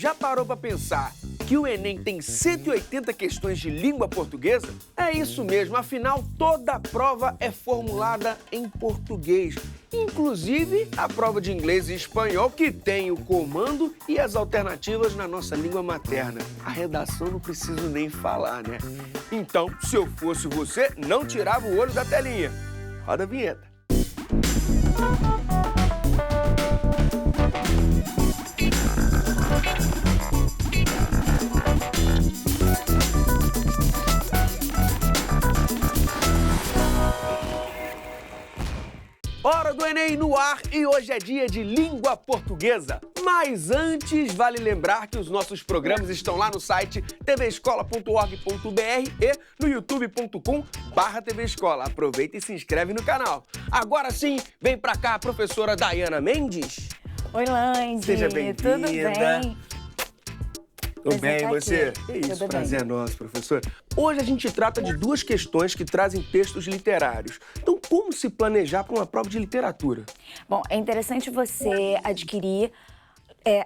Já parou para pensar que o Enem tem 180 questões de língua portuguesa? É isso mesmo, afinal toda a prova é formulada em português. Inclusive a prova de inglês e espanhol, que tem o comando e as alternativas na nossa língua materna. A redação não preciso nem falar, né? Então, se eu fosse você, não tirava o olho da telinha. Roda a vinheta. Hora do Enem no ar e hoje é dia de língua portuguesa. Mas antes, vale lembrar que os nossos programas estão lá no site tvescola.org.br e no youtube.com/tvescola. Aproveita e se inscreve no canal. Agora sim, vem pra cá a professora Dayana Mendes. Oi, Lange. Seja bem-vinda. Tudo bem? Tudo bem, tá você? aqui. É isso, Tudo prazer é bem. nosso, professor. Hoje a gente trata de duas questões que trazem textos literários. Então, como se planejar para uma prova de literatura? Bom, é interessante você adquirir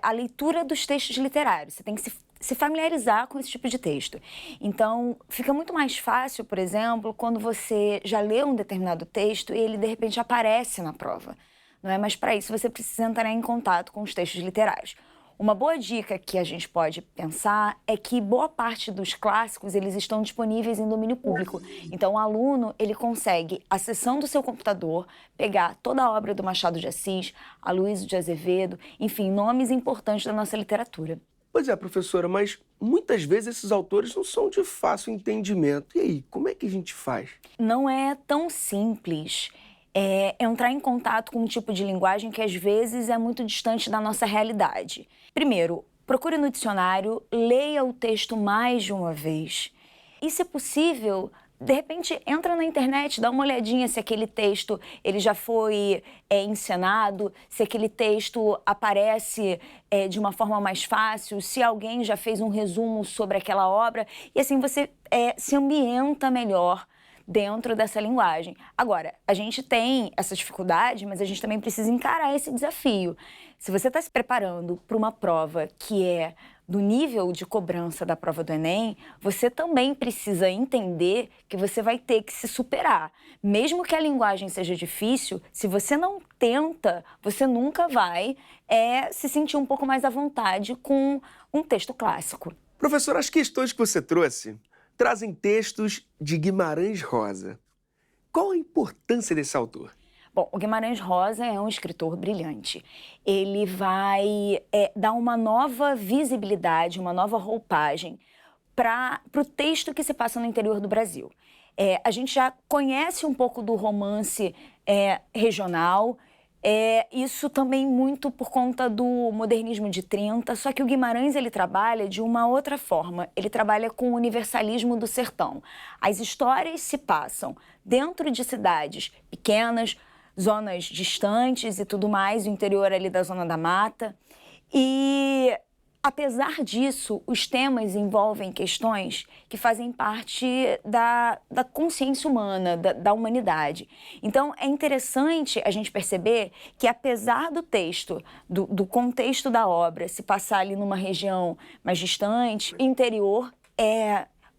a leitura dos textos literários. Você tem que se familiarizar com esse tipo de texto. Então, fica muito mais fácil, por exemplo, quando você já leu um determinado texto e ele, de repente, aparece na prova. Não é? Mas, para isso, você precisa entrar em contato com os textos literários. Uma boa dica que a gente pode pensar é que boa parte dos clássicos eles estão disponíveis em domínio público. Então, o aluno ele consegue, acessando o seu computador, pegar toda a obra do Machado de Assis, Aloysio de Azevedo, enfim, nomes importantes da nossa literatura. Pois é, professora, mas muitas vezes esses autores não são de fácil entendimento. E aí, como é que a gente faz? Não é tão simples entrar em contato com um tipo de linguagem que às vezes é muito distante da nossa realidade. Primeiro, procure no dicionário, leia o texto mais de uma vez. E, se possível, de repente, entra na internet, dá uma olhadinha se aquele texto ele já foi encenado, se aquele texto aparece de uma forma mais fácil, se alguém já fez um resumo sobre aquela obra. E assim você se ambienta melhor dentro dessa linguagem. Agora, a gente tem essa dificuldade, mas a gente também precisa encarar esse desafio. Se você está se preparando para uma prova que é do nível de cobrança da prova do Enem, você também precisa entender que você vai ter que se superar. Mesmo que a linguagem seja difícil, se você não tenta, você nunca vai se sentir um pouco mais à vontade com um texto clássico. Professora, as questões que você trouxe trazem textos de Guimarães Rosa. Qual a importância desse autor? Bom, o Guimarães Rosa é um escritor brilhante. Ele vai dar uma nova visibilidade, uma nova roupagem para o texto que se passa no interior do Brasil. A gente já conhece um pouco do romance regional, isso também muito por conta do modernismo de 30, só que o Guimarães ele trabalha de uma outra forma, ele trabalha com o universalismo do sertão. As histórias se passam dentro de cidades pequenas, zonas distantes e tudo mais, o interior ali da Zona da Mata. E, apesar disso, os temas envolvem questões que fazem parte da consciência humana, da humanidade. Então, é interessante a gente perceber que, apesar do texto, do contexto da obra se passar ali numa região mais distante, interior,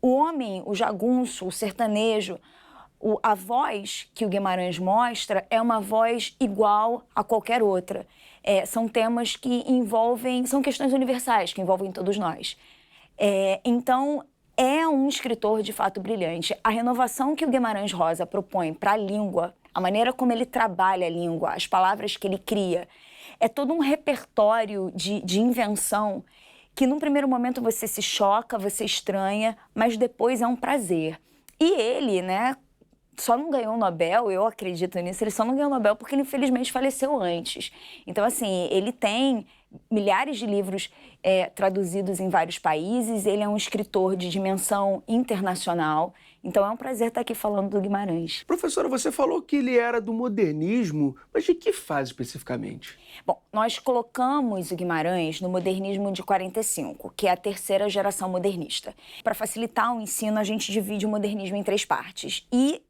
o homem, o jagunço, o sertanejo, a voz que o Guimarães mostra é uma voz igual a qualquer outra. São temas que são questões universais, que envolvem todos nós. Então, é um escritor de fato brilhante. A renovação que o Guimarães Rosa propõe para a língua, a maneira como ele trabalha a língua, as palavras que ele cria, é todo um repertório de invenção que, num primeiro momento, você se choca, você estranha, mas depois é um prazer. E ele, só não ganhou o Nobel, eu acredito nisso, ele só não ganhou o Nobel porque ele infelizmente faleceu antes. Então, assim, ele tem milhares de livros traduzidos em vários países, ele é um escritor de dimensão internacional, então é um prazer estar aqui falando do Guimarães. Professora, você falou que ele era do modernismo, mas de que fase especificamente? Bom, nós colocamos o Guimarães no modernismo de 45, que é a terceira geração modernista. Para facilitar o ensino, a gente divide o modernismo em 3 partes. E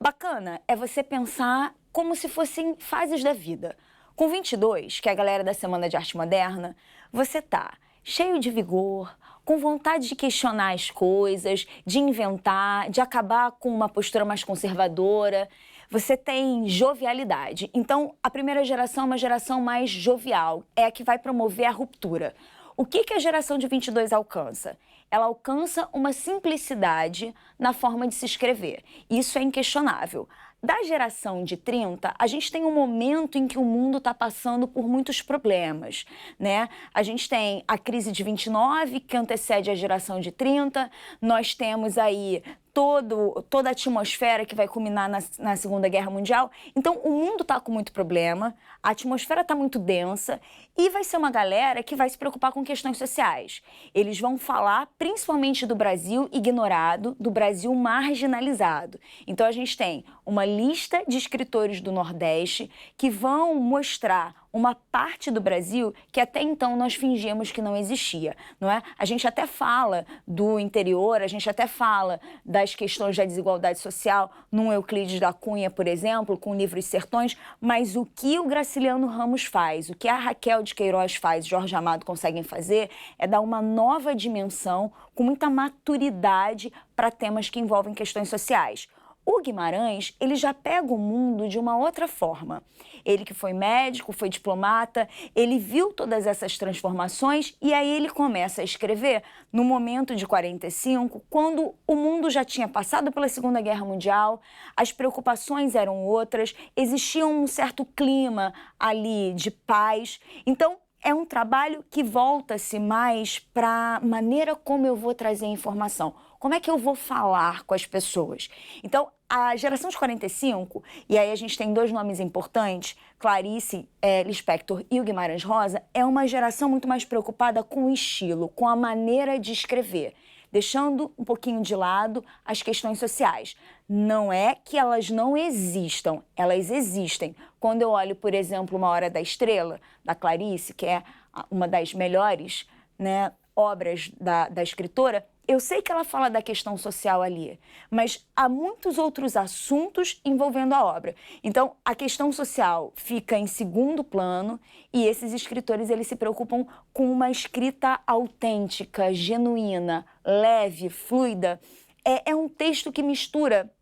bacana é você pensar como se fossem fases da vida. Com 22, que é a galera da Semana de Arte Moderna, você tá cheio de vigor, com vontade de questionar as coisas, de inventar, de acabar com uma postura mais conservadora. Você tem jovialidade. Então, a primeira geração é uma geração mais jovial, é a que vai promover a ruptura. O que a geração de 22 alcança? Ela alcança uma simplicidade na forma de se escrever. Isso é inquestionável. Da geração de 30, a gente tem um momento em que o mundo está passando por muitos problemas, né? A gente tem a crise de 29, que antecede a geração de 30, nós temos aí toda a atmosfera que vai culminar na Segunda Guerra Mundial. Então, o mundo está com muito problema, a atmosfera está muito densa e vai ser uma galera que vai se preocupar com questões sociais. Eles vão falar principalmente do Brasil ignorado, do Brasil marginalizado. Então, a gente tem uma lista de escritores do Nordeste que vão mostrar uma parte do Brasil que até então nós fingíamos que não existia, não é? A gente até fala do interior, a gente até fala das questões da desigualdade social num Euclides da Cunha, por exemplo, com o livro Os Sertões, mas o que o Graciliano Ramos faz, o que a Raquel de Queiroz faz, Jorge Amado conseguem fazer, é dar uma nova dimensão com muita maturidade para temas que envolvem questões sociais. O Guimarães, ele já pega o mundo de uma outra forma. Ele que foi médico, foi diplomata, ele viu todas essas transformações e aí ele começa a escrever no momento de 45, quando o mundo já tinha passado pela Segunda Guerra Mundial, as preocupações eram outras, existia um certo clima ali de paz. Então, é um trabalho que volta-se mais para a maneira como eu vou trazer informação. Como é que eu vou falar com as pessoas? Então, a geração de 45, e aí a gente tem dois nomes importantes, Clarice Lispector e o Guimarães Rosa, é uma geração muito mais preocupada com o estilo, com a maneira de escrever, deixando um pouquinho de lado as questões sociais. Não é que elas não existam, elas existem. Quando eu olho, por exemplo, Uma Hora da Estrela, da Clarice, que é uma das melhores, né, obras da escritora, eu sei que ela fala da questão social ali, mas há muitos outros assuntos envolvendo a obra. Então, a questão social fica em segundo plano e esses escritores eles se preocupam com uma escrita autêntica, genuína, leve, fluida. É um texto que mistura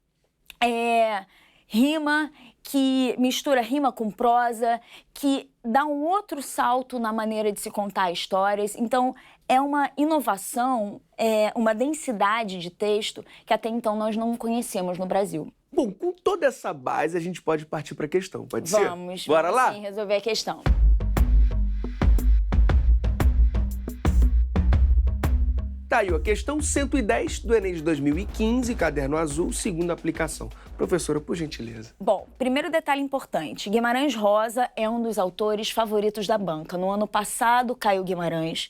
rima com prosa, que dá um outro salto na maneira de se contar histórias. Então, é uma inovação, uma densidade de texto que até então nós não conhecemos no Brasil. Bom, com toda essa base, a gente pode partir para a questão, pode ser? Bora lá? Sim, resolver a questão. Tá aí, a questão 110 do Enem de 2015, caderno azul, segunda aplicação. Professora, por gentileza. Bom, primeiro detalhe importante, Guimarães Rosa é um dos autores favoritos da banca. No ano passado caiu Guimarães,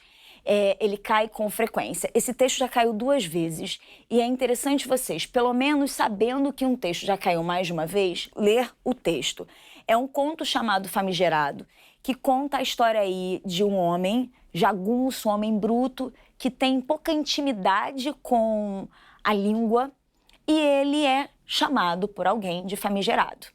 ele cai com frequência. Esse texto já caiu 2 vezes e é interessante vocês, pelo menos sabendo que um texto já caiu mais de uma vez, ler o texto. É um conto chamado Famigerado, que conta a história aí de um homem jagunço, um homem bruto, que tem pouca intimidade com a língua e ele é chamado por alguém de famigerado.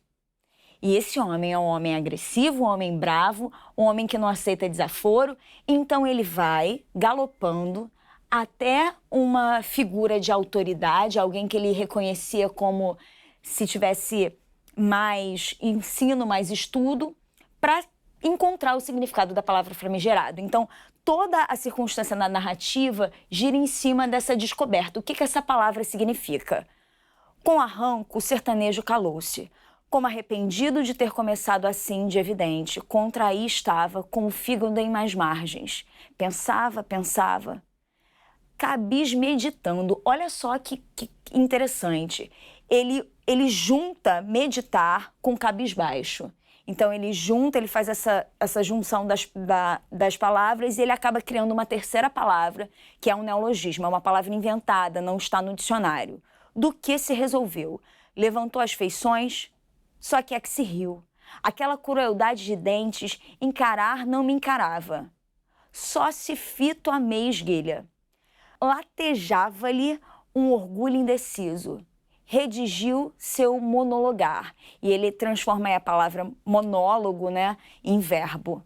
E esse homem é um homem agressivo, um homem bravo, um homem que não aceita desaforo, então ele vai galopando até uma figura de autoridade, alguém que ele reconhecia como se tivesse mais ensino, mais estudo, para encontrar o significado da palavra famigerado. Então, toda a circunstância da narrativa gira em cima dessa descoberta. O que essa palavra significa? Com arranco, o sertanejo calou-se. Como arrependido de ter começado assim de evidente, contra aí estava, com o fígado em mais margens. Pensava, cabis meditando. Olha só que interessante. Ele junta meditar com cabisbaixo. Então, ele faz essa junção das palavras e ele acaba criando uma terceira palavra, que é um neologismo, é uma palavra inventada, não está no dicionário. Do que se resolveu? Levantou as feições, só que é que se riu. Aquela crueldade de dentes, encarar não me encarava. Só se fito a meia-esguelha. Latejava-lhe um orgulho indeciso. Redigiu seu monologar. E ele transforma aí a palavra monólogo, né, em verbo.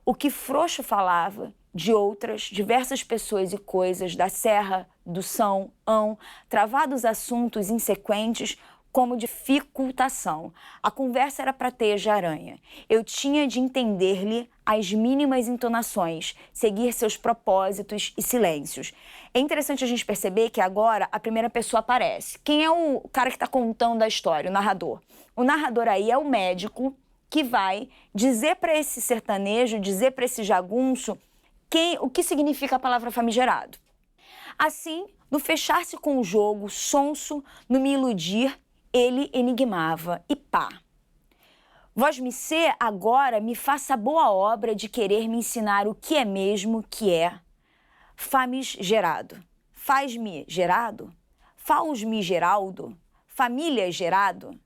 O que frouxo falava, de outras, diversas pessoas e coisas da serra, do são, ão, travados assuntos insequentes como dificultação. A conversa era para teia de aranha. Eu tinha de entender-lhe as mínimas entonações, seguir seus propósitos e silêncios. É interessante a gente perceber que agora a primeira pessoa aparece. Quem é o cara que está contando a história, o narrador? O narrador aí é o médico que vai dizer para esse sertanejo, dizer para esse jagunço o que significa a palavra famigerado. Assim, no fechar-se com o jogo, sonso, no me iludir, ele enigmava e pá. Vós-me-sê agora me faça a boa obra de querer me ensinar o que é mesmo que é famigerado. Faz-me gerado? Faus-me geraldo? Família gerado?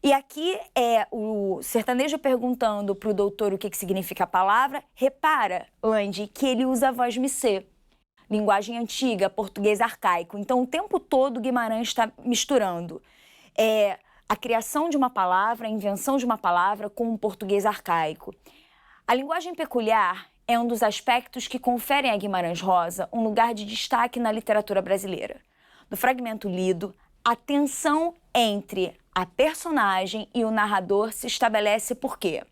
E aqui é o sertanejo perguntando para o doutor o que significa a palavra. Repara, Andy, que ele usa vós-me-sê. Linguagem antiga, português arcaico. Então, o tempo todo Guimarães está misturando a criação de uma palavra, a invenção de uma palavra com um português arcaico. A linguagem peculiar é um dos aspectos que conferem a Guimarães Rosa um lugar de destaque na literatura brasileira. No fragmento lido, a tensão entre a personagem e o narrador se estabelece por quê?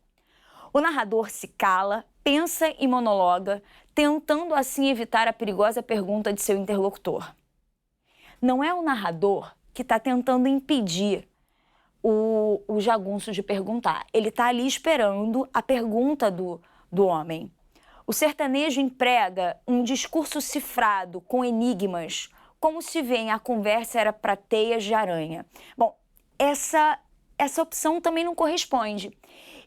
O narrador se cala, pensa e monologa, tentando assim evitar a perigosa pergunta de seu interlocutor. Não é o narrador que está tentando impedir o jagunço de perguntar. Ele está ali esperando a pergunta do homem. O sertanejo emprega um discurso cifrado com enigmas, como se vê a conversa era para teias de aranha. Bom, essa opção também não corresponde.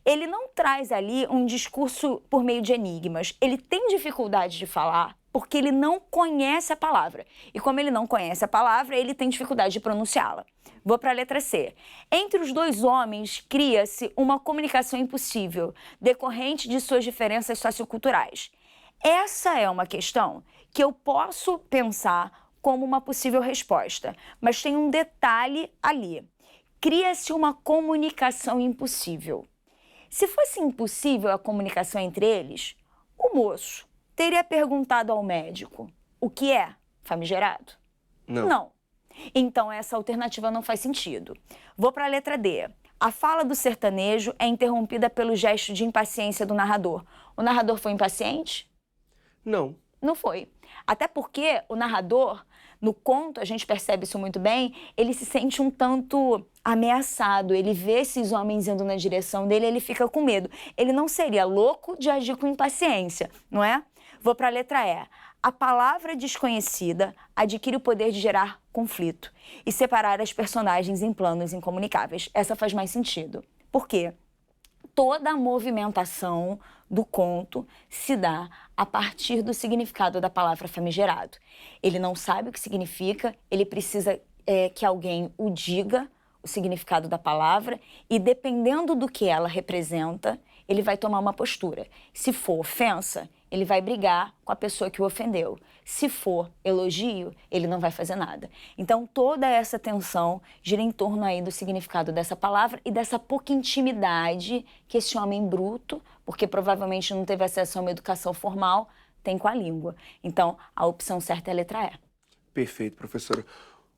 Ele não traz ali um discurso por meio de enigmas. Ele tem dificuldade de falar porque ele não conhece a palavra. E como ele não conhece a palavra, ele tem dificuldade de pronunciá-la. Vou para a letra C. Entre os dois homens, cria-se uma comunicação impossível, decorrente de suas diferenças socioculturais. Essa é uma questão que eu posso pensar como uma possível resposta, mas tem um detalhe ali. Cria-se uma comunicação impossível. Se fosse impossível a comunicação entre eles, o moço teria perguntado ao médico o que é famigerado? Não. Então, essa alternativa não faz sentido. Vou para a letra D. A fala do sertanejo é interrompida pelo gesto de impaciência do narrador. O narrador foi impaciente? Não. Não foi. Até porque o narrador, no conto, a gente percebe isso muito bem, ele se sente um tanto ameaçado. Ele vê esses homens indo na direção dele, ele fica com medo. Ele não seria louco de agir com impaciência, não é? Vou para a letra E. A palavra desconhecida adquire o poder de gerar conflito e separar as personagens em planos incomunicáveis. Essa faz mais sentido. Por quê? Toda a movimentação do conto se dá a partir do significado da palavra famigerado. Ele não sabe o que significa, ele precisa que alguém o diga, o significado da palavra, e dependendo do que ela representa, ele vai tomar uma postura. Se for ofensa, ele vai brigar com a pessoa que o ofendeu. Se for elogio, ele não vai fazer nada. Então, toda essa tensão gira em torno aí do significado dessa palavra e dessa pouca intimidade que esse homem bruto, porque provavelmente não teve acesso a uma educação formal, tem com a língua. Então, a opção certa é a letra E. Perfeito, professora.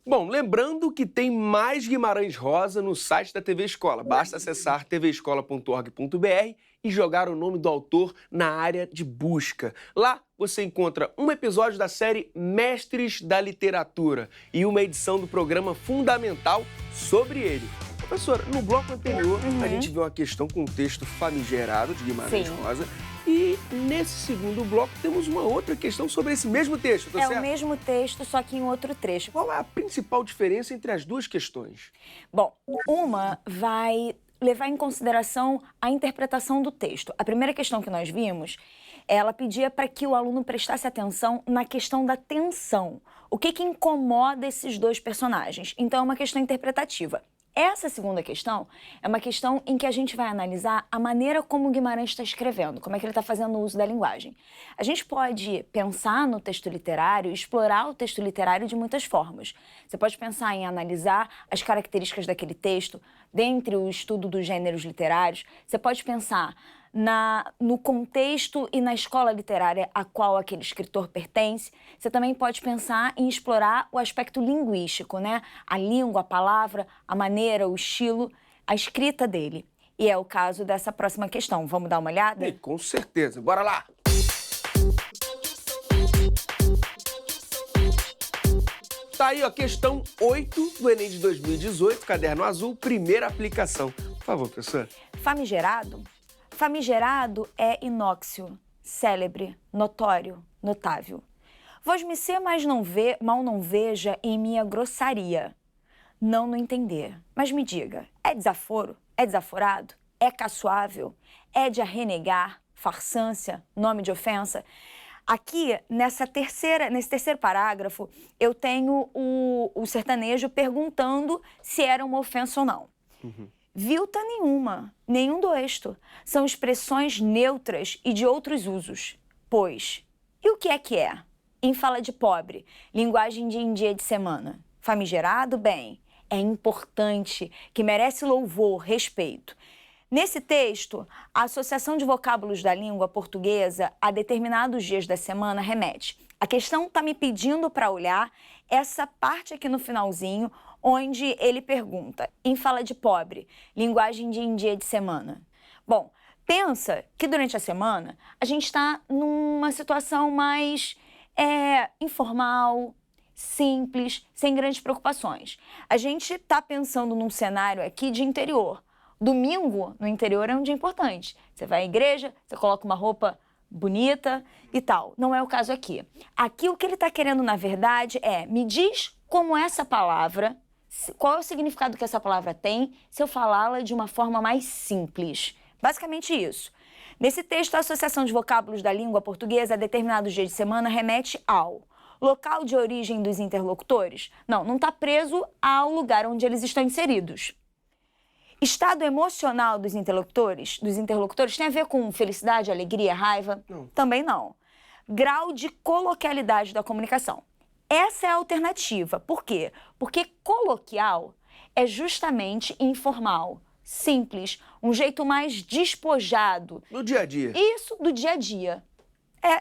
Bom, lembrando que tem mais Guimarães Rosa no site da TV Escola. Basta acessar tvescola.org.br e jogar o nome do autor na área de busca. Lá você encontra um episódio da série Mestres da Literatura e uma edição do programa Fundamental sobre ele. Professora, no bloco anterior a gente viu uma questão com o texto famigerado de Guimarães Rosa. E nesse segundo bloco temos uma outra questão sobre esse mesmo texto, tá certo? É o mesmo texto, só que em outro trecho. Qual é a principal diferença entre as duas questões? Bom, uma vai levar em consideração a interpretação do texto. A primeira questão que nós vimos, ela pedia para que o aluno prestasse atenção na questão da tensão. O que incomoda esses dois personagens? Então, é uma questão interpretativa. Essa segunda questão é uma questão em que a gente vai analisar a maneira como o Guimarães está escrevendo, como é que ele está fazendo o uso da linguagem. A gente pode pensar no texto literário, explorar o texto literário de muitas formas. Você pode pensar em analisar as características daquele texto, dentre o estudo dos gêneros literários. Você pode pensar no contexto e na escola literária a qual aquele escritor pertence. Você também pode pensar em explorar o aspecto linguístico, né? A língua, a palavra, a maneira, o estilo, a escrita dele. E é o caso dessa próxima questão. Vamos dar uma olhada? E, com certeza. Bora lá! Tá aí, ó, questão 8 do Enem de 2018, caderno azul, primeira aplicação. Por favor, professor. Famigerado? Famigerado é inóxio, célebre, notório, notável. Vós-me ser, mas não vê, mal não veja em minha grossaria. Não no entender, mas me diga, é desaforo? É desaforado? É caçoável? É de arrenegar? Farsância? Nome de ofensa? Aqui, nesse terceiro parágrafo, eu tenho o sertanejo perguntando se era uma ofensa ou não. Vilta nenhuma, nenhum doesto. São expressões neutras e de outros usos. Pois, e o que é que é? Em fala de pobre, linguagem de em dia de semana. Famigerado, bem, é importante, que merece louvor, respeito. Nesse texto, a associação de vocábulos da língua portuguesa a determinados dias da semana remete. A questão está me pedindo para olhar essa parte aqui no finalzinho, onde ele pergunta, em fala de pobre, linguagem de em dia de semana. Bom, pensa que durante a semana a gente está numa situação mais informal, simples, sem grandes preocupações. A gente está pensando num cenário aqui de interior. Domingo, no interior, é um dia importante. Você vai à igreja, você coloca uma roupa bonita e tal. Não é o caso aqui. Aqui o que ele está querendo, na verdade, me diz como essa palavra, qual é o significado que essa palavra tem se eu falá-la de uma forma mais simples. Basicamente isso. Nesse texto, a associação de vocábulos da língua portuguesa a determinados dias de semana remete ao local de origem dos interlocutores. Não está preso ao lugar onde eles estão inseridos. Estado emocional dos interlocutores tem a ver com felicidade, alegria, raiva? Não. Também não. Grau de coloquialidade da comunicação. Essa é a alternativa. Por quê? Porque coloquial é justamente informal, simples, um jeito mais despojado. No dia a dia. Isso, do dia a dia.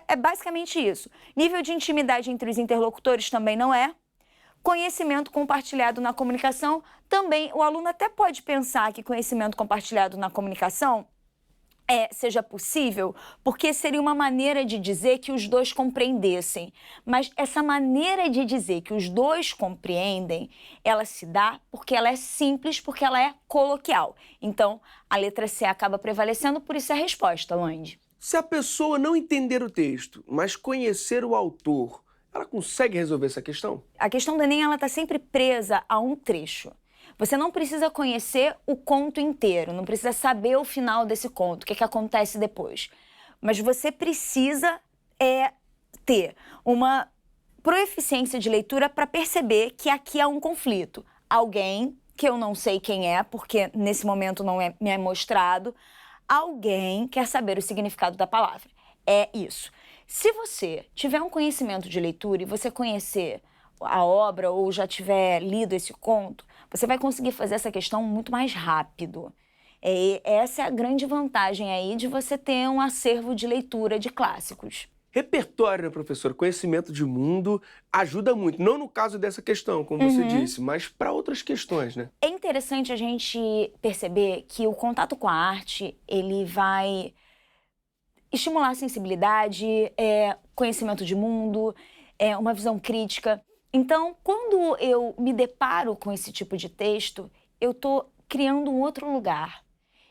É basicamente isso. Nível de intimidade entre os interlocutores também não é. Conhecimento compartilhado na comunicação, também o aluno até pode pensar que conhecimento compartilhado na comunicação seja possível, porque seria uma maneira de dizer que os dois compreendessem. Mas essa maneira de dizer que os dois compreendem, ela se dá porque ela é simples, porque ela é coloquial. Então, a letra C acaba prevalecendo, por isso é a resposta, Luande. Se a pessoa não entender o texto, mas conhecer o autor, ela consegue resolver essa questão? A questão do Enem está sempre presa a um trecho. Você não precisa conhecer o conto inteiro, não precisa saber o final desse conto, o que acontece depois. Mas você precisa ter uma proeficiência de leitura para perceber que aqui há um conflito. Alguém, que eu não sei quem é, porque nesse momento não me é mostrado, alguém quer saber o significado da palavra. É isso. Se você tiver um conhecimento de leitura e você conhecer a obra ou já tiver lido esse conto, você vai conseguir fazer essa questão muito mais rápido. Essa é a grande vantagem aí de você ter um acervo de leitura de clássicos. Repertório, né, professor? Conhecimento de mundo ajuda muito. Não no caso dessa questão, como você disse, mas para outras questões, né? É interessante a gente perceber que o contato com a arte, ele vai estimular a sensibilidade, conhecimento de mundo, uma visão crítica. Então, quando eu me deparo com esse tipo de texto, eu estou criando um outro lugar.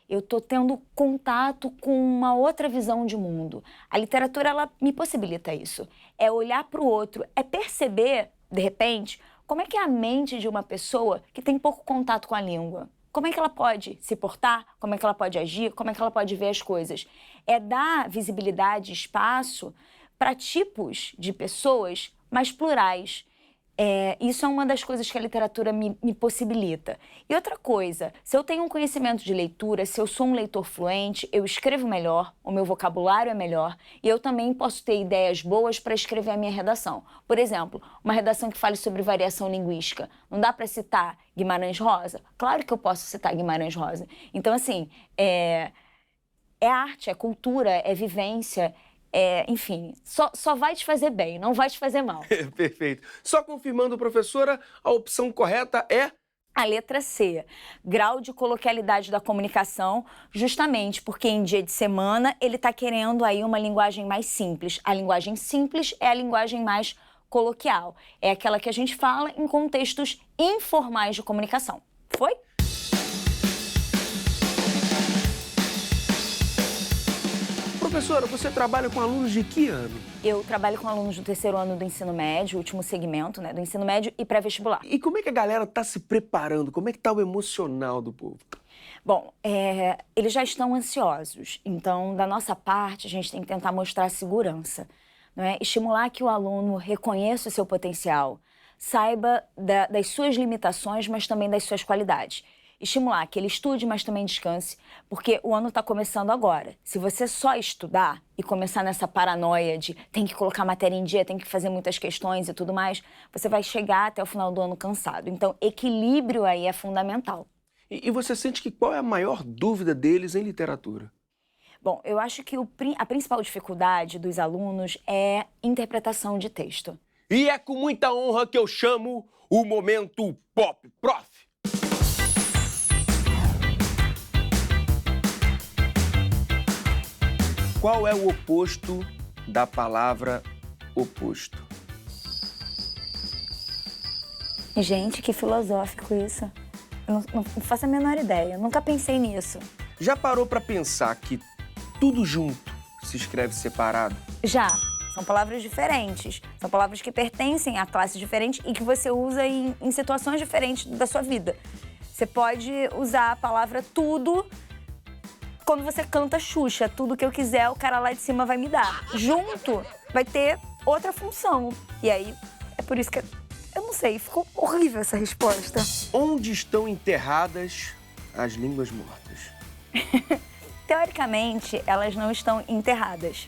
Eu estou tendo contato com uma outra visão de mundo. A literatura, ela me possibilita isso. É olhar para o outro, é perceber, de repente, como é que é a mente de uma pessoa que tem pouco contato com a língua. Como é que ela pode se portar, como é que ela pode agir, como é que ela pode ver as coisas. É dar visibilidade, espaço para tipos de pessoas mais plurais. Isso é uma das coisas que a literatura me possibilita. E outra coisa, se eu tenho um conhecimento de leitura, se eu sou um leitor fluente, eu escrevo melhor, o meu vocabulário é melhor e eu também posso ter ideias boas para escrever a minha redação. Por exemplo, uma redação que fale sobre variação linguística. Não dá para citar Guimarães Rosa? Claro que eu posso citar Guimarães Rosa. Então, assim, é arte, é cultura, é vivência, enfim, só vai te fazer bem, não vai te fazer mal. Perfeito. Só confirmando, professora, a opção correta é... A letra C, grau de coloquialidade da comunicação, justamente porque em dia de semana ele está querendo aí uma linguagem mais simples. A linguagem simples é a linguagem mais coloquial. É aquela que a gente fala em contextos informais de comunicação. Foi? Professora, você trabalha com alunos de que ano? Eu trabalho com alunos do 3º ano do ensino médio, último segmento, né, do ensino médio e pré-vestibular. E como é que a galera está se preparando? Como é que está o emocional do povo? Bom, eles já estão ansiosos, então, da nossa parte, a gente tem que tentar mostrar segurança, não é? Estimular que o aluno reconheça o seu potencial, saiba das suas limitações, mas também das suas qualidades. Estimular que ele estude, mas também descanse, porque o ano está começando agora. Se você só estudar e começar nessa paranoia de tem que colocar matéria em dia, tem que fazer muitas questões e tudo mais, você vai chegar até o final do ano cansado. Então, equilíbrio aí é fundamental. E você sente que qual é a maior dúvida deles em literatura? Bom, eu acho que a principal dificuldade dos alunos é interpretação de texto. E é com muita honra que eu chamo o Momento Pop Prof. Qual é o oposto da palavra oposto? Gente, que filosófico isso. Eu não faço a menor ideia, nunca pensei nisso. Já parou para pensar que tudo junto se escreve separado? Já. São palavras diferentes. São palavras que pertencem a classes diferentes e que você usa em situações diferentes da sua vida. Você pode usar a palavra tudo quando você canta Xuxa. Tudo que eu quiser, o cara lá de cima vai me dar. Junto, vai ter outra função. E aí, é por isso que eu não sei, ficou horrível essa resposta. Onde estão enterradas as línguas mortas? Teoricamente, elas não estão enterradas,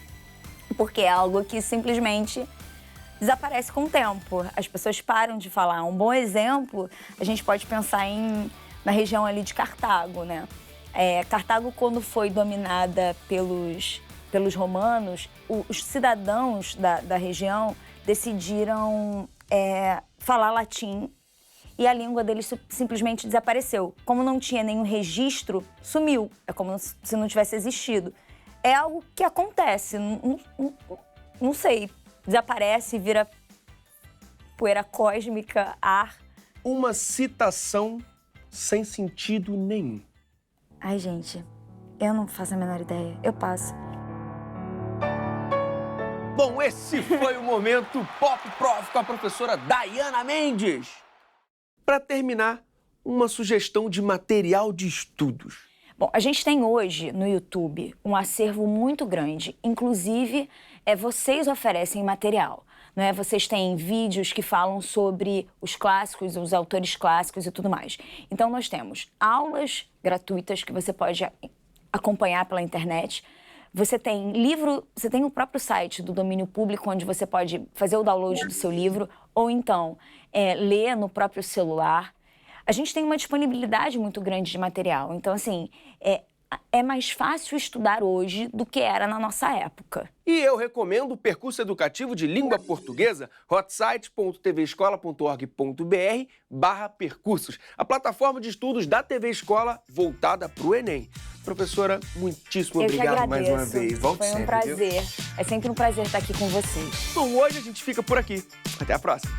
porque é algo que simplesmente desaparece com o tempo. As pessoas param de falar. Um bom exemplo, a gente pode pensar na região ali de Cartago, né? Cartago, quando foi dominada pelos romanos, os cidadãos da região decidiram falar latim e a língua deles simplesmente desapareceu. Como não tinha nenhum registro, sumiu. É como se não tivesse existido. É algo que acontece, não sei, desaparece, vira poeira cósmica, ar. Uma citação sem sentido nenhum. Ai, gente, eu não faço a menor ideia, eu passo. Bom, esse foi o Momento Pop Prof com a professora Daiana Mendes. Para terminar, uma sugestão de material de estudos. Bom, a gente tem hoje no YouTube um acervo muito grande. Inclusive, vocês oferecem material, não é? Vocês têm vídeos que falam sobre os clássicos, os autores clássicos e tudo mais. Então, nós temos aulas gratuitas que você pode acompanhar pela internet. Você tem livro, você tem o próprio site do domínio público, onde você pode fazer o download do seu livro, ou então ler no próprio celular. A gente tem uma disponibilidade muito grande de material. Então, assim, é mais fácil estudar hoje do que era na nossa época. E eu recomendo o percurso educativo de língua portuguesa, hotsite.tvescola.org.br/percursos, a plataforma de estudos da TV Escola voltada para o Enem. Professora, muitíssimo obrigado mais uma vez. Volte Foi um prazer. Viu? É sempre um prazer estar aqui com vocês. Bom, hoje a gente fica por aqui. Até a próxima.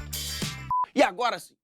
E agora sim.